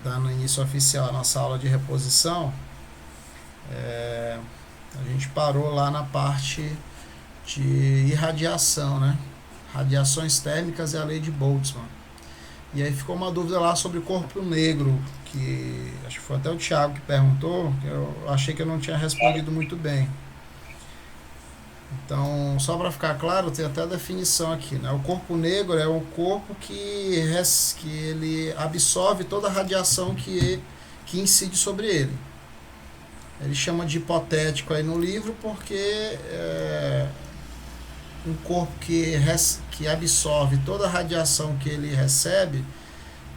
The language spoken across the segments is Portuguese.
dando início oficial à nossa aula de reposição, a gente parou lá na parte de irradiação, né? Radiações térmicas e a lei de Boltzmann. E aí ficou uma dúvida lá sobre o corpo negro, que acho que foi até o Thiago que perguntou, que eu achei que eu não tinha respondido muito bem. Então, só para ficar claro, tem até a definição aqui, né? O corpo negro é um corpo que ele absorve toda a radiação que incide sobre ele. Ele chama de hipotético aí no livro porque um corpo que absorve toda a radiação que ele recebe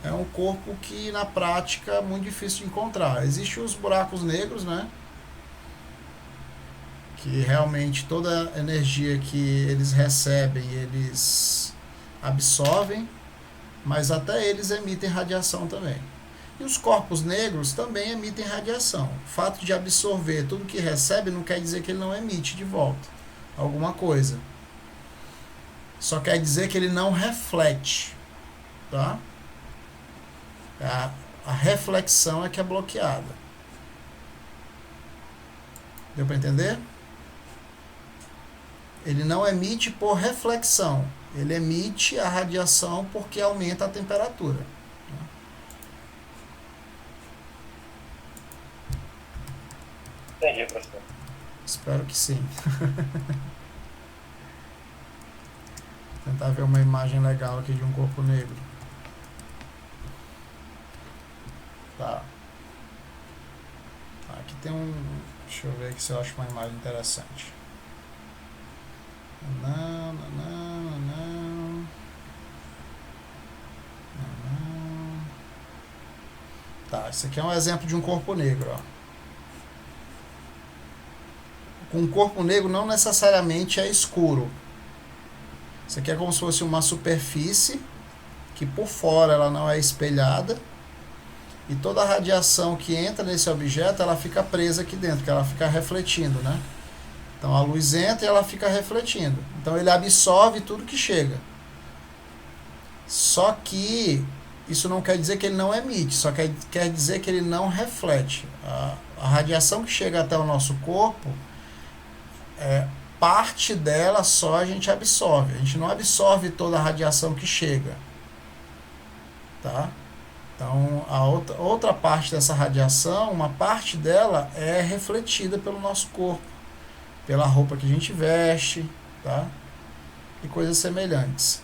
é um corpo que na prática é muito difícil de encontrar. Existem os buracos negros, né? Que realmente toda a energia que eles recebem, eles absorvem, mas até eles emitem radiação também. E os corpos negros também emitem radiação. O fato de absorver tudo que recebe não quer dizer que ele não emite de volta alguma coisa. Só quer dizer que ele não reflete, tá? A reflexão é que é bloqueada. Deu para entender? Ele não emite por reflexão. Ele emite a radiação porque aumenta a temperatura. Entendi, professor. Espero que sim. Tentar ver uma imagem legal aqui de um corpo negro. Tá. Aqui tem um... Deixa eu ver aqui se eu acho uma imagem interessante. Não, não, não, não. Não. Tá, esse aqui é um exemplo de um corpo negro, ó. Um corpo negro não necessariamente é escuro. Isso aqui é como se fosse uma superfície que por fora ela não é espelhada e toda a radiação que entra nesse objeto ela fica presa aqui dentro, que ela fica refletindo, né? Então a luz entra e ela fica refletindo. Então ele absorve tudo que chega. Só que isso não quer dizer que ele não emite, só quer dizer que ele não reflete. A radiação que chega até o nosso corpo, parte dela só a gente absorve. A gente não absorve toda a radiação que chega. Tá? Então a outra parte dessa radiação, uma parte dela é refletida pelo nosso corpo, pela roupa que a gente veste, tá? E coisas semelhantes.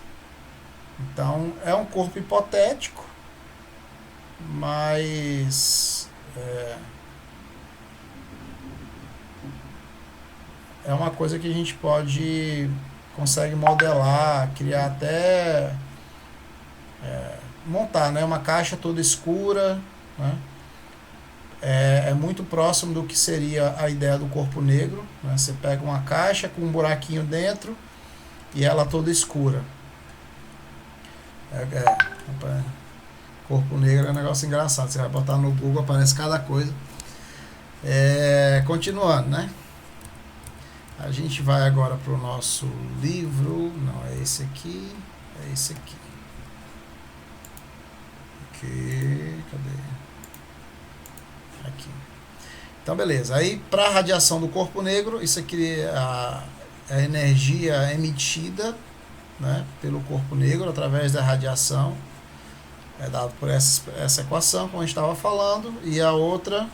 Então é um corpo hipotético, mas é uma coisa que a gente consegue modelar, criar até montar, né? Uma caixa toda escura, né? É muito próximo do que seria a ideia do corpo negro, né? Você pega uma caixa com um buraquinho dentro e ela toda escura. Corpo negro é um negócio engraçado. Você vai botar no Google, aparece cada coisa. Continuando, né? A gente vai agora para o nosso livro. Não, é esse aqui. É esse aqui. Cadê? Aqui. Então, beleza. Aí, para a radiação do corpo negro, isso aqui é a energia emitida, né, pelo corpo negro através da radiação. É dado por essa equação, como a gente estava falando. E a outra,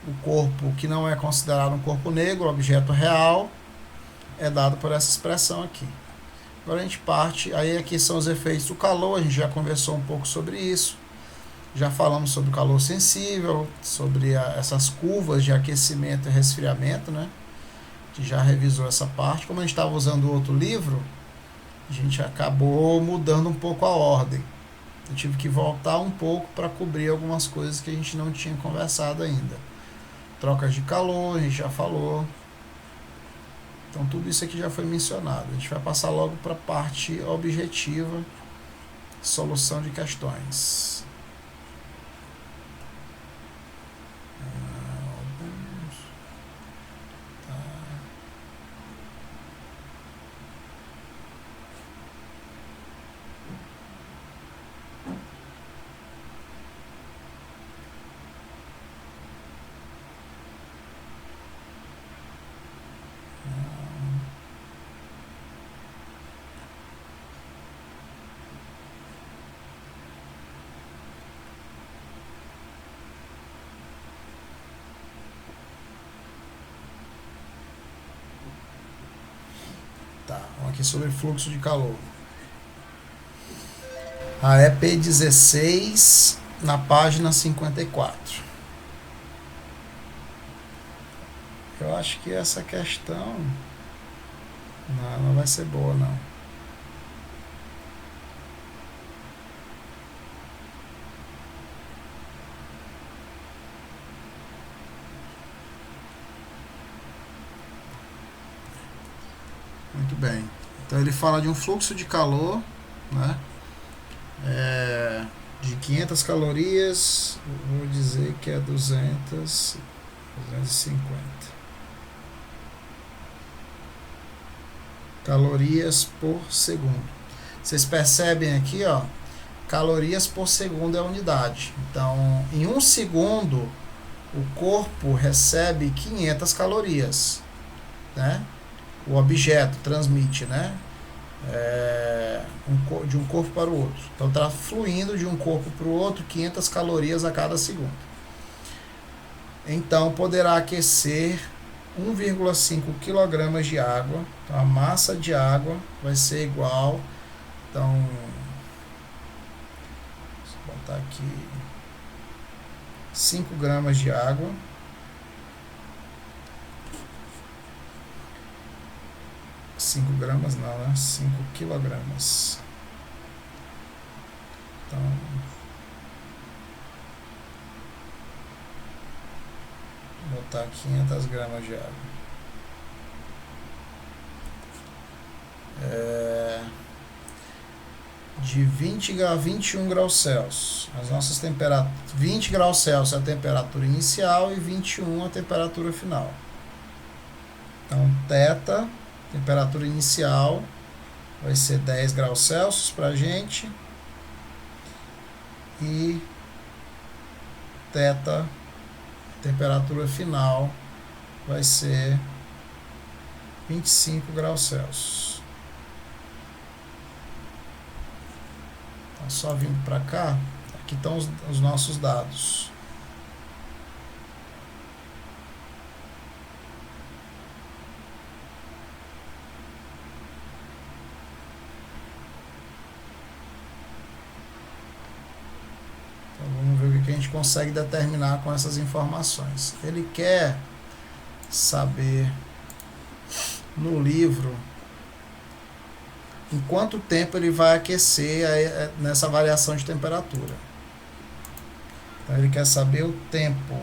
o corpo que não é considerado um corpo negro, objeto real, é dado por essa expressão aqui. Agora a gente parte, aí aqui são os efeitos do calor, a gente já conversou um pouco sobre isso, já falamos sobre o calor sensível, sobre essas curvas de aquecimento e resfriamento, né? A gente já revisou essa parte. Como a gente estava usando o outro livro, a gente acabou mudando um pouco a ordem. Eu tive que voltar um pouco para cobrir algumas coisas que a gente não tinha conversado ainda. Trocas de calor, a gente já falou. Então tudo isso aqui já foi mencionado. A gente vai passar logo para a parte objetiva, solução de questões. aqui sobre fluxo de calor. A EP16 na página 54. Eu acho que essa questão não vai ser boa, não. Muito bem. Então ele fala de um fluxo de calor, né? De 500 calorias, vou dizer que é 250 calorias por segundo. Vocês percebem aqui, ó, calorias por segundo é a unidade. Então, em 1 segundo, o corpo recebe 500 calorias, né? O objeto transmite, né? De um corpo para o outro. Então está fluindo de um corpo para o outro 500 calorias a cada segundo. Então poderá aquecer 1,5 kg de água. Então a massa de água vai ser igual. Então, vou botar aqui 5 gramas de água. 5 gramas não, né? 5 quilogramas. Então, vou botar 500 gramas de água. De 20 a 21 graus Celsius. As nossas temperaturas, 20 graus Celsius é a temperatura inicial e 21 a temperatura final. Então, θ, temperatura inicial, vai ser 10 graus Celsius para a gente. E θ, temperatura final, vai ser 25 graus Celsius. Então, só vindo para cá, aqui estão os nossos dados. Vamos ver o que a gente consegue determinar com essas informações. Ele quer saber no livro em quanto tempo ele vai aquecer nessa variação de temperatura. Então ele quer saber o tempo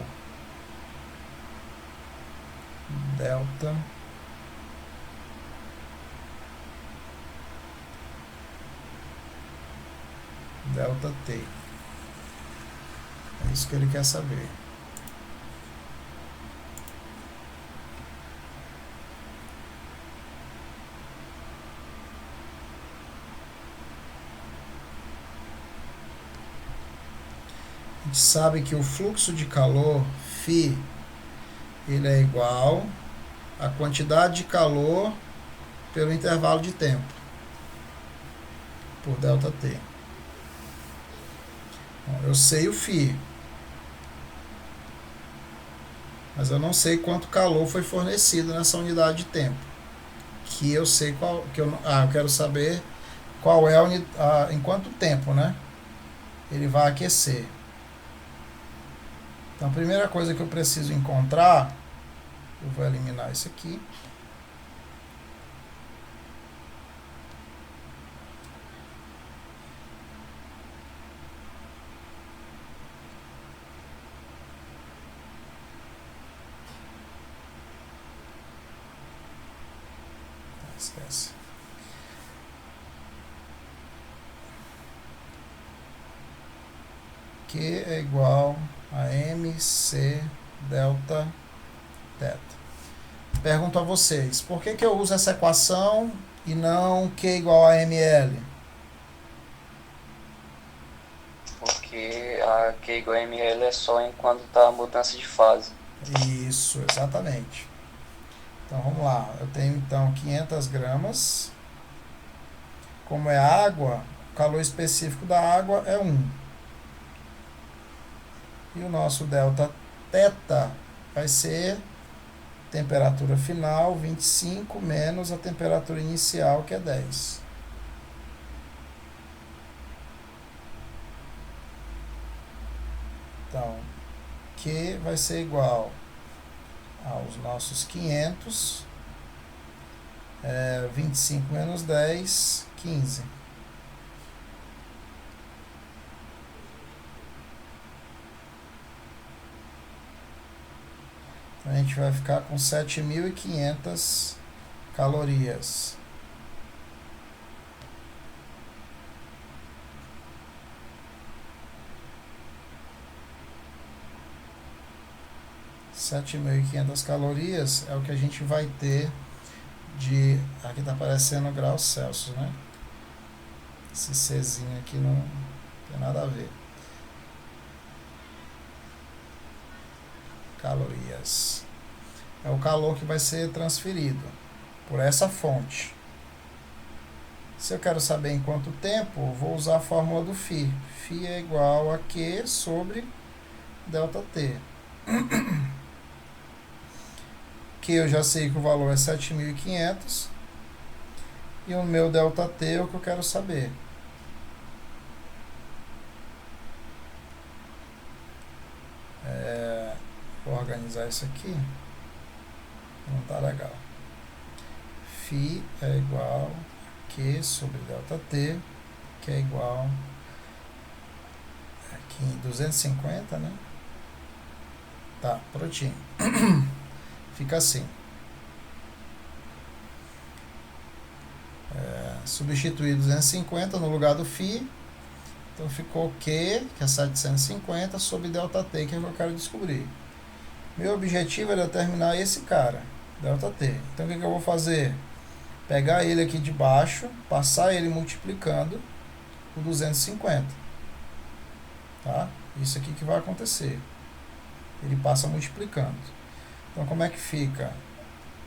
delta T. É isso que ele quer saber. A gente sabe que o fluxo de calor, φ, ele é igual à quantidade de calor pelo intervalo de tempo, por ΔT. Bom, eu sei o φ, mas eu não sei quanto calor foi fornecido nessa unidade de tempo. Que eu sei qual, eu quero saber qual é em quanto tempo, né? Ele vai aquecer. Então a primeira coisa que eu preciso encontrar, eu vou eliminar isso aqui. Esquece. Q é igual a MC delta θ. Pergunto a vocês, por que eu uso essa equação e não Q igual a ML? Porque a Q igual a ML é só enquanto está a mudança de fase. Isso, exatamente. Então vamos lá, eu tenho então 500 gramas. Como é água, o calor específico da água é 1. E o nosso delta θ vai ser temperatura final, 25, menos a temperatura inicial, que é 10. Então, Q vai ser igual aos nossos 500, 25 menos 10, 15. Então, a gente vai ficar com 7.500 calorias. calorias é o que a gente vai ter de... Aqui está aparecendo graus Celsius, né? Esse Czinho aqui não tem nada a ver. Calorias. É o calor que vai ser transferido por essa fonte. Se eu quero saber em quanto tempo, eu vou usar a fórmula do φ. φ é igual a Q sobre ΔT. Que eu já sei que o valor é 7.500 e o meu ΔT é o que eu quero saber. Vou organizar isso aqui. Não tá legal. φ é igual a Q sobre ΔT, que é igual aqui em 250, né? Tá, prontinho. Fica assim. Substituir 250 no lugar do φ. Então ficou Q, que é 750, sobre ΔT, que é o que eu quero descobrir. Meu objetivo é determinar esse cara, ΔT. Então o que eu vou fazer? Pegar ele aqui de baixo, passar ele multiplicando por 250. Tá? Isso aqui que vai acontecer. Ele passa multiplicando. Então como é que fica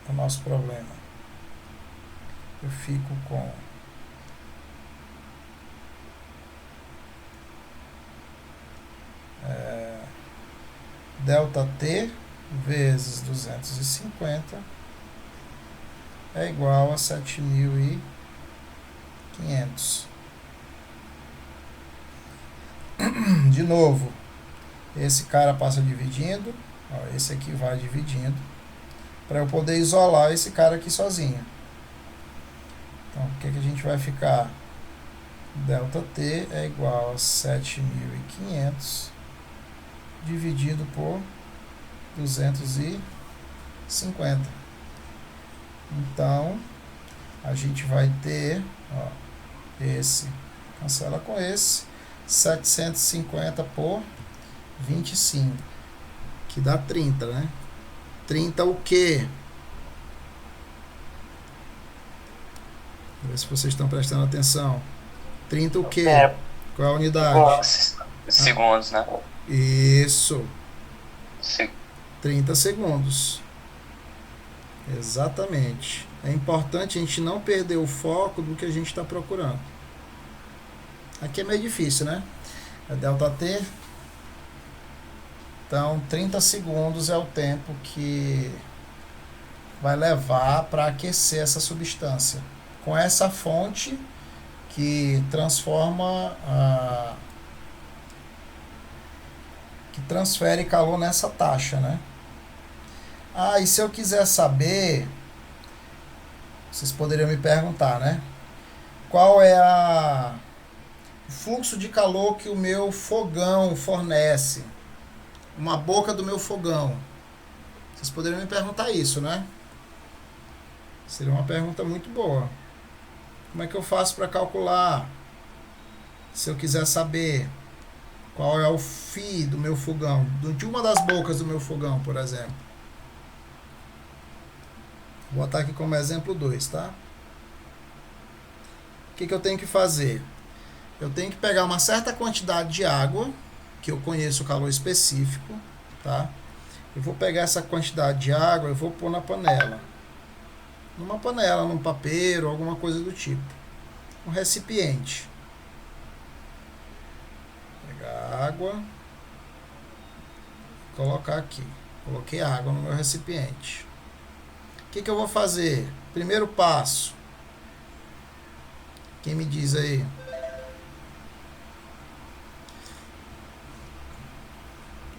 o nosso problema? Eu fico com ΔT vezes 250 é igual a 7.500. De novo, esse cara passa dividindo, ó, esse aqui vai dividindo, para eu poder isolar esse cara aqui sozinho. Então, o que a gente vai ficar? ΔT é igual a 7.500 dividido por 250. Então, a gente vai ter, ó, esse cancela com esse, 750 por 25, que dá 30, né? 30 o quê? Vamos ver se vocês estão prestando atenção. 30 o quê? Qual é a unidade? Segundos, né? Isso. 30 segundos. Exatamente. É importante a gente não perder o foco do que a gente está procurando. Aqui é meio difícil, né? É ΔT. Então, 30 segundos é o tempo que vai levar para aquecer essa substância. Com essa fonte que transforma, que transfere calor nessa taxa, né? E se eu quiser saber, vocês poderiam me perguntar, né? Qual é o fluxo de calor que o meu fogão fornece? Uma boca do meu fogão. Vocês poderiam me perguntar isso, né? Seria uma pergunta muito boa. Como é que eu faço para calcular? Se eu quiser saber qual é o φ do meu fogão, de uma das bocas do meu fogão, por exemplo. Vou botar aqui como exemplo 2, tá? O que eu tenho que fazer? Eu tenho que pegar uma certa quantidade de água, que eu conheço o calor específico, tá? Eu vou pegar essa quantidade de água e vou pôr na panela. Numa panela, num papeiro, alguma coisa do tipo. Um recipiente. Pegar água, colocar aqui. Coloquei água no meu recipiente. que eu vou fazer? Primeiro passo. Quem me diz aí?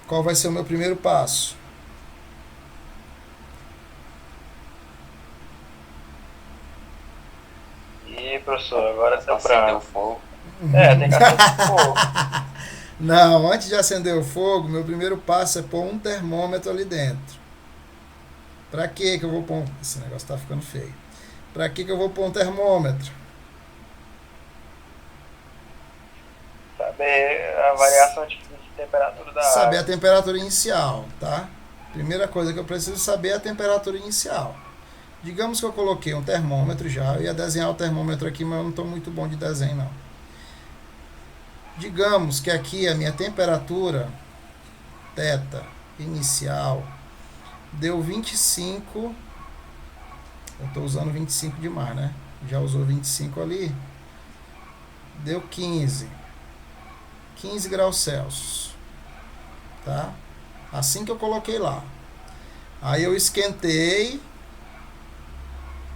Qual vai ser o meu primeiro passo? E professor, agora deu Acender o pra. fogo. Tem que acender o fogo. Não, antes de acender o fogo, meu primeiro passo é pôr um termômetro ali dentro. Pra que eu vou pôr? Esse negócio tá ficando feio. Pra que eu vou pôr um termômetro? Saber a variação de temperatura da Saber a água. temperatura inicial, tá? Primeira coisa que eu preciso saber é a temperatura inicial. Digamos que eu coloquei um termômetro já, eu ia desenhar o termômetro aqui, mas eu não estou muito bom de desenho não. Digamos que aqui a minha temperatura θ inicial deu 25, eu estou usando 25 demais, né? Já usou 25 ali, deu 15 graus Celsius, tá? Assim que eu coloquei lá. Aí eu esquentei,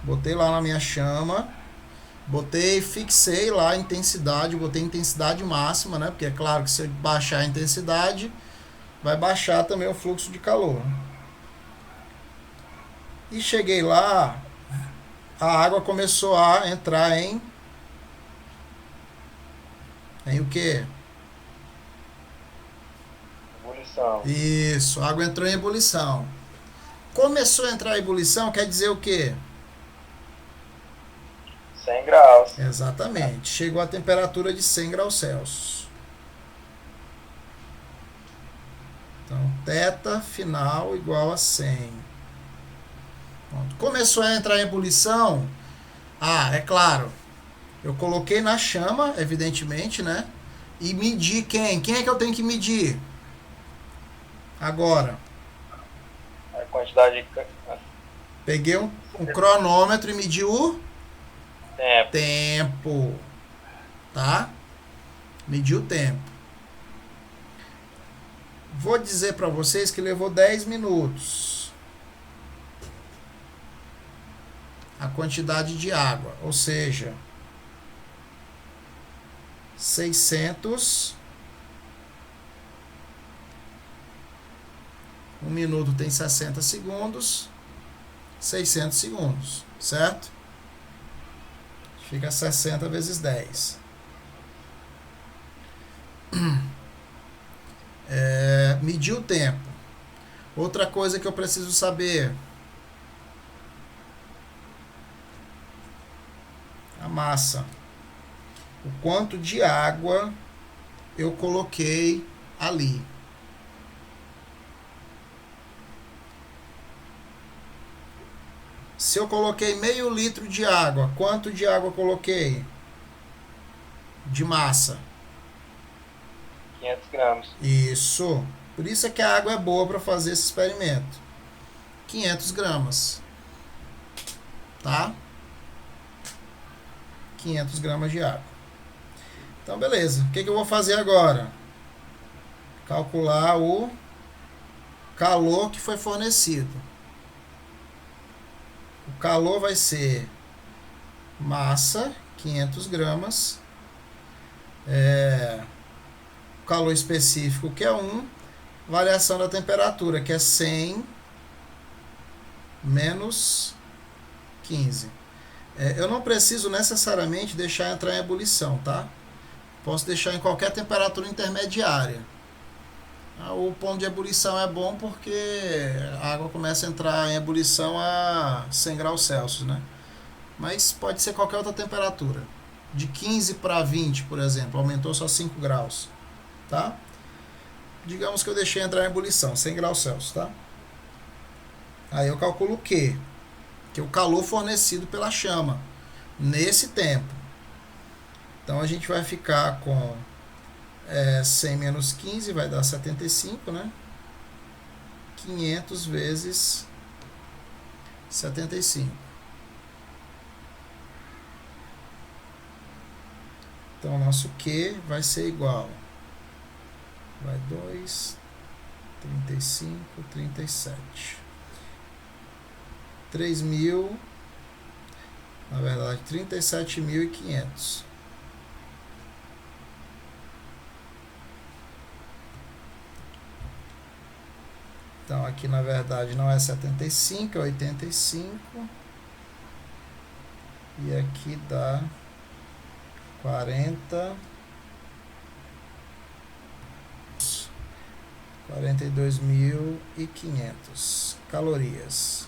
botei lá na minha chama, fixei lá a intensidade, botei intensidade máxima, né? Porque é claro que se eu baixar a intensidade, vai baixar também o fluxo de calor. E cheguei lá, a água começou a entrar em o quê? Ebulição. Isso, a água entrou em ebulição. Começou a entrar em ebulição, quer dizer o quê? 100 graus. Exatamente. Chegou a temperatura de 100 graus Celsius. Então, θ final igual a 100. Pronto. Começou a entrar em ebulição. É claro. Eu coloquei na chama, evidentemente, né? E medi quem? Quem é que eu tenho que medir? Agora. A quantidade de Peguei um cronômetro e medi o tempo. tempo. Tá? Medi o tempo. Vou dizer para vocês que levou 10 minutos. A quantidade de água, ou seja, 600. 1 minuto tem 60 segundos. 600 segundos, certo? Fica 60 vezes 10. Medir o tempo. Outra coisa que eu preciso saber: a massa. O quanto de água eu coloquei ali. Se eu coloquei meio litro de água, quanto de água eu coloquei? De massa. 500 gramas. Isso. Por isso é que a água é boa para fazer esse experimento. 500 gramas. Tá? 500 gramas de água. Então, beleza. O que eu vou fazer agora? Calcular o calor que foi fornecido. O calor vai ser massa, 500 gramas. O calor específico, que é 1. Variação da temperatura, que é 100 menos 15. Eu não preciso necessariamente deixar entrar em ebulição, tá? Posso deixar em qualquer temperatura intermediária. O ponto de ebulição é bom porque a água começa a entrar em ebulição a 100 graus Celsius, né? Mas pode ser qualquer outra temperatura. De 15 para 20, por exemplo, aumentou só 5 graus, tá? Digamos que eu deixei entrar em ebulição, 100 graus Celsius, tá? Aí eu calculo o quê? Que é o calor fornecido pela chama nesse tempo. Então a gente vai ficar com 100 menos 15 vai dar 75, né? 500 vezes 75. Então o nosso Q vai ser igual. Vai 2, 35, 37. 3.000, na verdade 37.500. Então aqui na verdade não é 75, é 85. E aqui dá 42.500 calorias.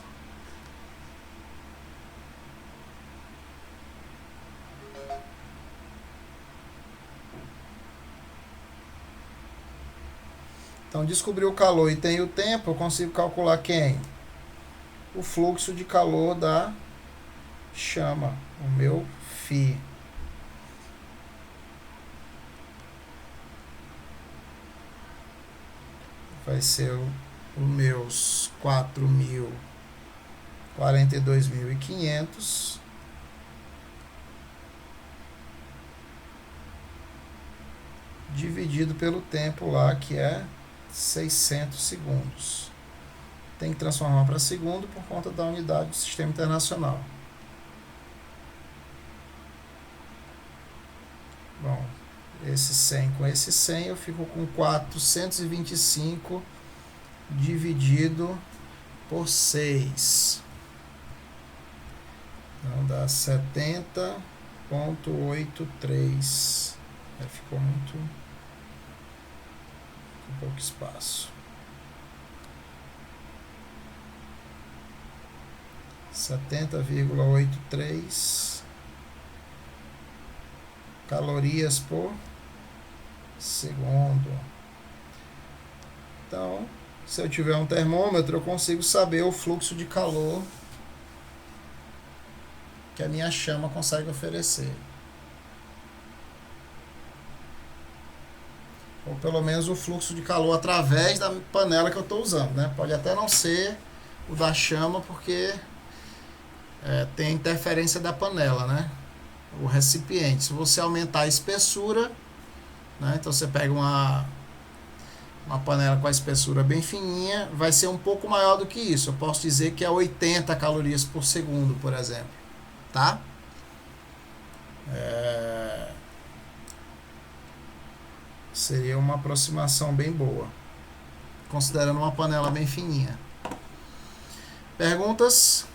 Então, descobri o calor e tem o tempo, eu consigo calcular quem? O fluxo de calor da chama, o meu φ. Vai ser os meus 42.500 dividido pelo tempo lá, que é 600 segundos. Tem que transformar para segundo por conta da unidade do sistema internacional. Bom, esse 100 com esse 100 eu fico com 425 dividido por 6. Então dá 70,83. Ficou muito... com pouco espaço. 70,83 calorias por segundo. Então, se eu tiver um termômetro, eu consigo saber o fluxo de calor que a minha chama consegue oferecer. Ou pelo menos o fluxo de calor através da panela que eu estou usando, né? Pode até não ser o da chama, porque tem interferência da panela, né? O recipiente. Se você aumentar a espessura, né? Então você pega uma panela com a espessura bem fininha, vai ser um pouco maior do que isso. Eu posso dizer que é 80 calorias por segundo, por exemplo, tá? Seria uma aproximação bem boa, considerando uma panela bem fininha. Perguntas?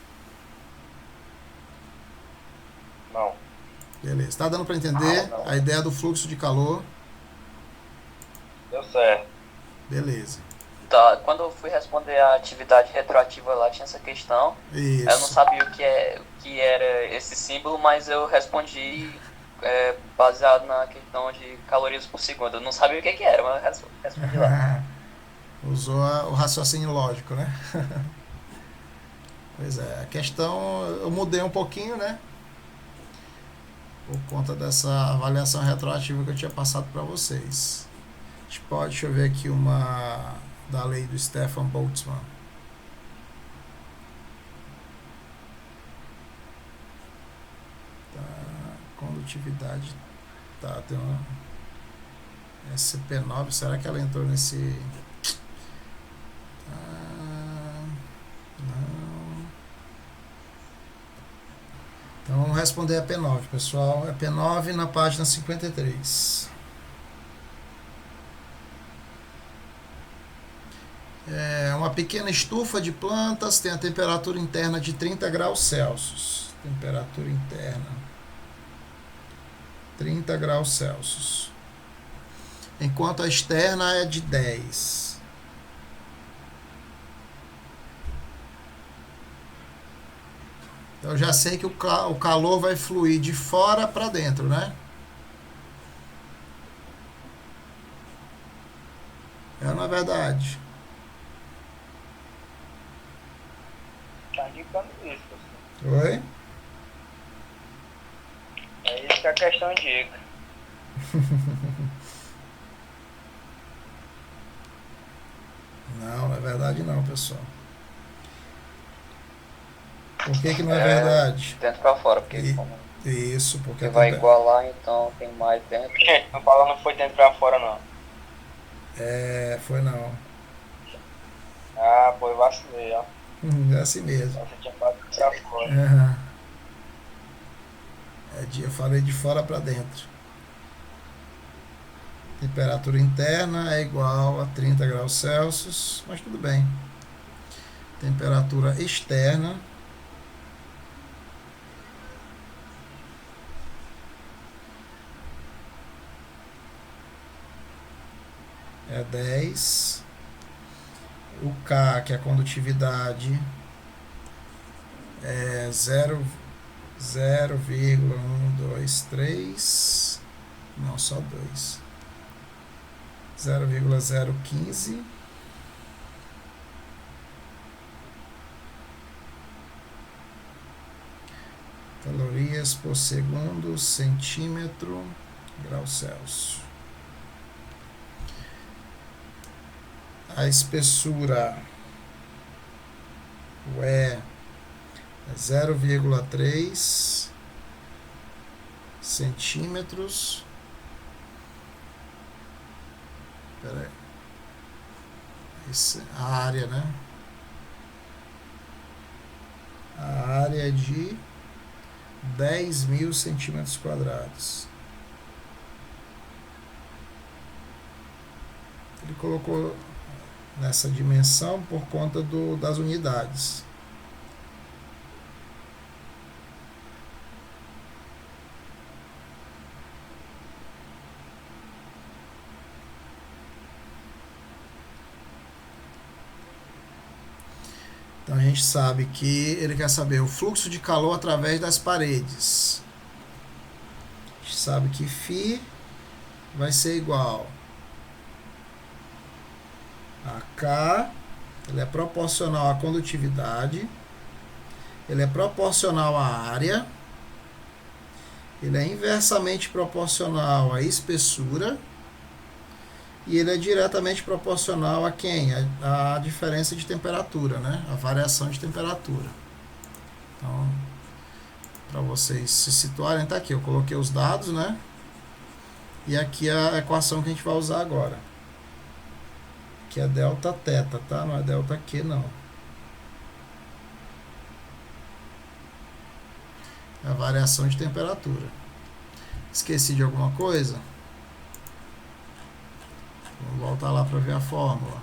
Não. Beleza. Está dando para entender a ideia do fluxo de calor? Deu certo. Beleza. Tá, quando eu fui responder a atividade retroativa lá, tinha essa questão. Isso. Eu não sabia o que era esse símbolo, mas eu respondi baseado na questão de calorias por segundo. Eu não sabia o que era, mas eu respondi lá. Usou o raciocínio lógico, né? Pois é, a questão eu mudei um pouquinho, né? Por conta dessa avaliação retroativa que eu tinha passado para vocês. A gente pode, deixa eu ver aqui uma da lei do Stefan Boltzmann. Tá, condutividade. Tá, tem uma SCP-9, será que ela entrou nesse... Não. Então vamos responder a P9, pessoal. É P9 na página 53. Uma pequena estufa de plantas tem a temperatura interna de 30 graus Celsius. Temperatura interna 30 graus Celsius. Enquanto a externa é de 10. Então eu já sei que o calor vai fluir de fora para dentro, né? Não é verdade? Tá indicando isso. Oi? É isso que a questão indica. Não é verdade não, pessoal. Por que não é verdade? Dentro pra fora, porque Isso, porque vai igualar, então tem mais dentro. Não fala, não foi dentro pra fora, não. Foi não. Ah, pô, eu vacilei, ó. É assim mesmo. Você tinha falado pra fora. Eu falei de fora para dentro. Temperatura interna é igual a 30 graus Celsius, mas tudo bem. Temperatura externa é 10. O K, que é a condutividade, é 0,123. Não, só 2. 0,015. Calorias por segundo, centímetro, grau Celsius. A espessura, o E, é 0,3 centímetros. Espera aí. A área, né? A área é de 10.000 centímetros quadrados. Ele colocou nessa dimensão por conta das unidades. Então a gente sabe que ele quer saber o fluxo de calor através das paredes. A gente sabe que φ vai ser igual a K, ele é proporcional à condutividade, ele é proporcional à área, ele é inversamente proporcional à espessura e ele é diretamente proporcional a quem? A diferença de temperatura, né? A variação de temperatura. Então, para vocês se situarem, tá aqui, eu coloquei os dados, né? E aqui a equação que a gente vai usar agora. Que é delta θ, tá? Não é delta Q, não. É a variação de temperatura. Esqueci de alguma coisa? Vamos voltar lá para ver a fórmula.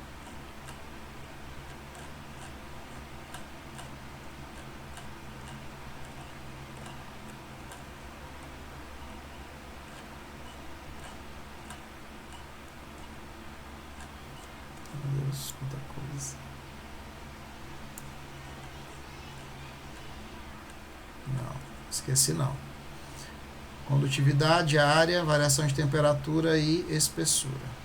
Meu Deus, quanta coisa. Não, esqueci não. Condutividade, área, variação de temperatura e espessura.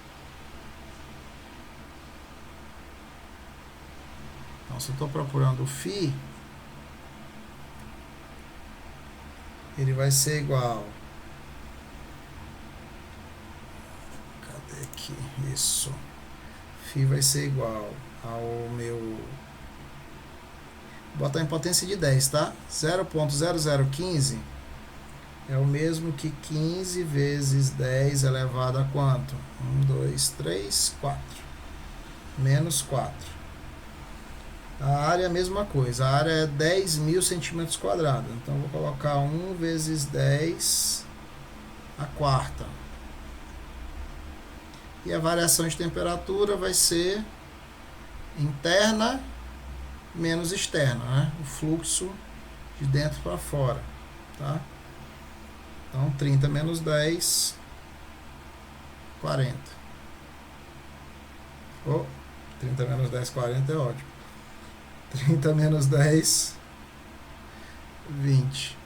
Então, se eu estou procurando o φ, ele vai ser igual. Cadê aqui? Isso. Φ vai ser igual ao meu. Vou botar em potência de 10, tá? 0,0015 é o mesmo que 15 vezes 10 elevado a quanto? 1, 2, 3, 4. Menos 4. A área é a mesma coisa. A área é 10.000 centímetros quadrados. Então, eu vou colocar 1 vezes 10 a quarta. E a variação de temperatura vai ser interna menos externa, né? O fluxo de dentro para fora, tá? Então, 30 menos 10, 40. 30 menos 10, 40 é ótimo. 30 menos 10, 20.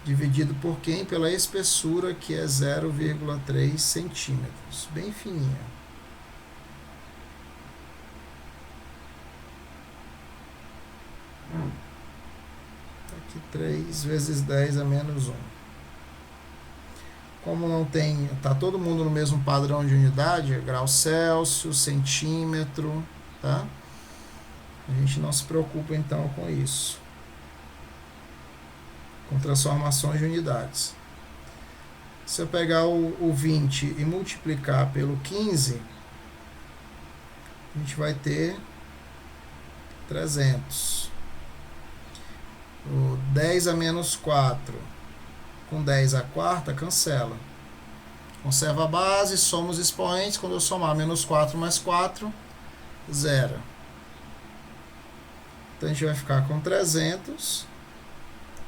Dividido por quem? Pela espessura, que é 0,3 centímetros. Bem fininha. Aqui 3 vezes 10 é menos 1. Como não tem, está todo mundo no mesmo padrão de unidade, grau Celsius, centímetro, tá? A gente não se preocupa então com isso. Com transformações de unidades. Se eu pegar o 20 e multiplicar pelo 15, a gente vai ter 300. O 10 a menos 4 com 10 a quarta, cancela. Conserva a base, soma os expoentes. Quando eu somar menos 4 mais 4, 0. Então a gente vai ficar com 300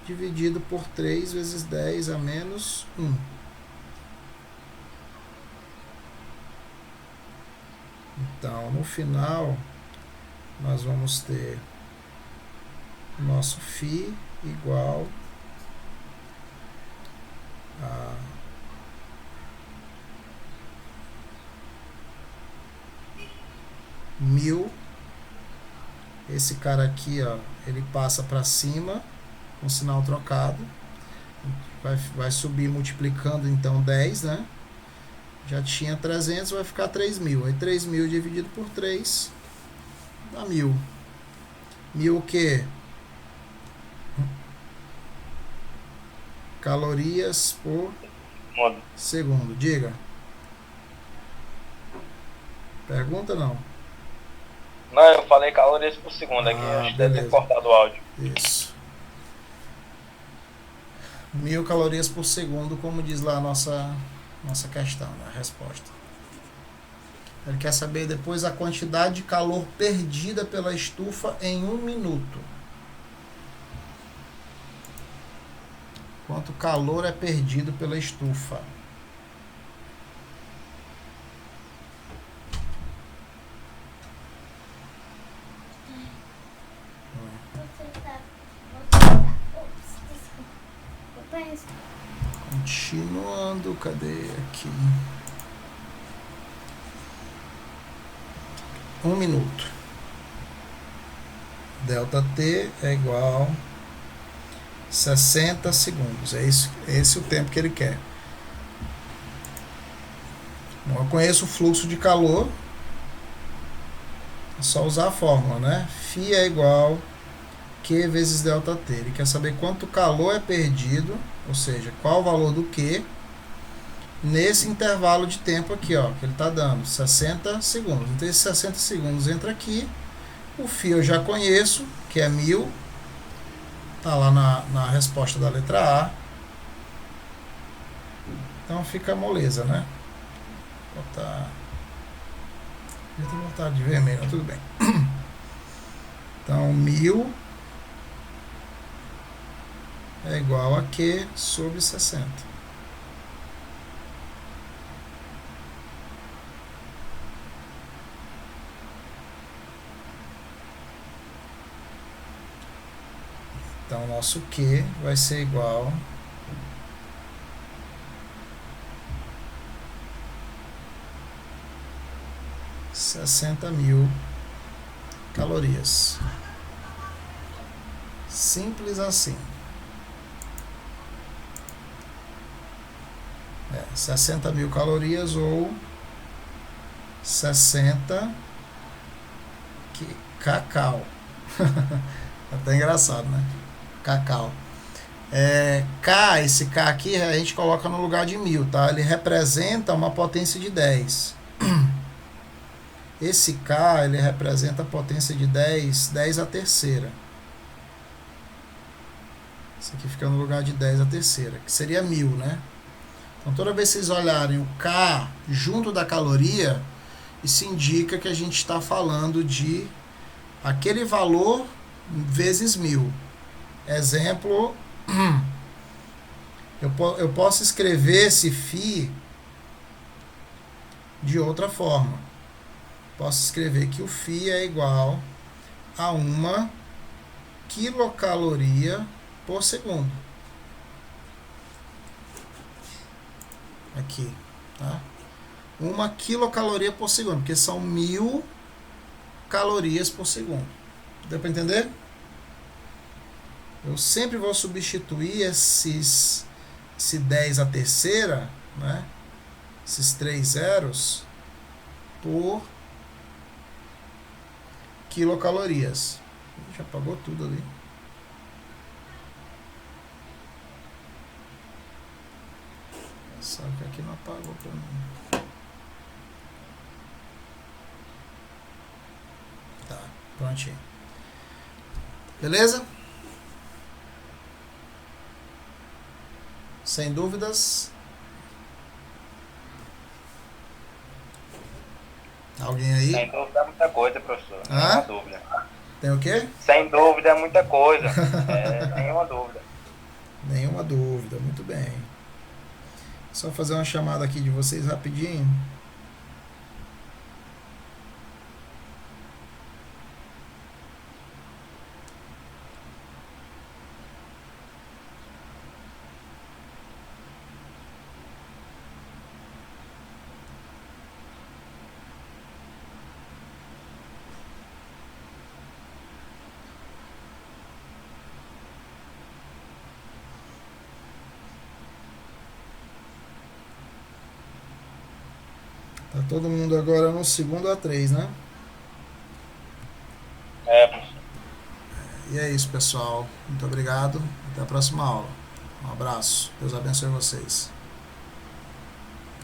dividido por 3 vezes 10 a menos 1. Então, no final, nós vamos ter o nosso φ igual a mil. Esse cara aqui, ó, ele passa para cima com sinal trocado. Vai subir multiplicando, então, 10, né? Já tinha 300, vai ficar 3.000. Aí 3.000 dividido por 3 dá 1.000. 1.000 o quê? Calorias por segundo. Diga. Pergunta não? Não, eu falei calorias por segundo aqui. Acho que deve ter cortado o áudio. Isso. 1.000 calorias por segundo, como diz lá a nossa questão, né? A resposta. Ele quer saber depois a quantidade de calor perdida pela estufa em 1 minuto. Quanto calor é perdido pela estufa? Continuando, cadê aqui? 1 minuto. Delta T é igual 60 segundos. É esse o tempo que ele quer. Bom, eu conheço o fluxo de calor. É só usar a fórmula, né? Φ é igual Q vezes delta T. Ele quer saber quanto calor é perdido, ou seja, qual o valor do Q nesse intervalo de tempo aqui, ó, que ele está dando, 60 segundos. Então, esses 60 segundos entra aqui. O φ eu já conheço, que é 1.000. Está lá na resposta da letra A. Então, fica moleza, né? Vou botar... Eu tenho vontade de vermelho, mas tudo bem. Então, 1.000 é igual a Q sobre 60. Então, nosso Q vai ser igual a 60.000 calorias. Simples assim. 60.000 calorias ou 60 cacau. Até engraçado, né? Cacau. K, esse K aqui a gente coloca no lugar de 1.000, tá? Ele representa uma potência de 10. Esse K, ele representa a potência de 10 a terceira. Isso aqui fica no lugar de 10 a terceira, que seria 1.000, né? Então, toda vez que vocês olharem o K junto da caloria, isso indica que a gente está falando de aquele valor vezes 1.000. Exemplo, eu posso escrever esse φ de outra forma. Posso escrever que o φ é igual a 1 quilocaloria por segundo. Aqui, tá? 1 quilocaloria por segundo, porque são 1.000 calorias por segundo. Deu para entender? Eu sempre vou substituir esse 10 a terceira, né? Esses 3 zeros, por quilocalorias. Já apagou tudo ali. Só que aqui não apagou para mim. Tá, prontinho. Beleza? Sem dúvidas? Alguém aí? Sem dúvida é muita coisa, professor. Hã? Nenhuma dúvida. Tem o quê? Sem dúvida é muita coisa. Nenhuma dúvida. Nenhuma dúvida, muito bem. Só fazer uma chamada aqui de vocês rapidinho. Tá todo mundo agora no segundo A3, né? Professor. E é isso, pessoal. Muito obrigado. Até a próxima aula. Um abraço. Deus abençoe vocês.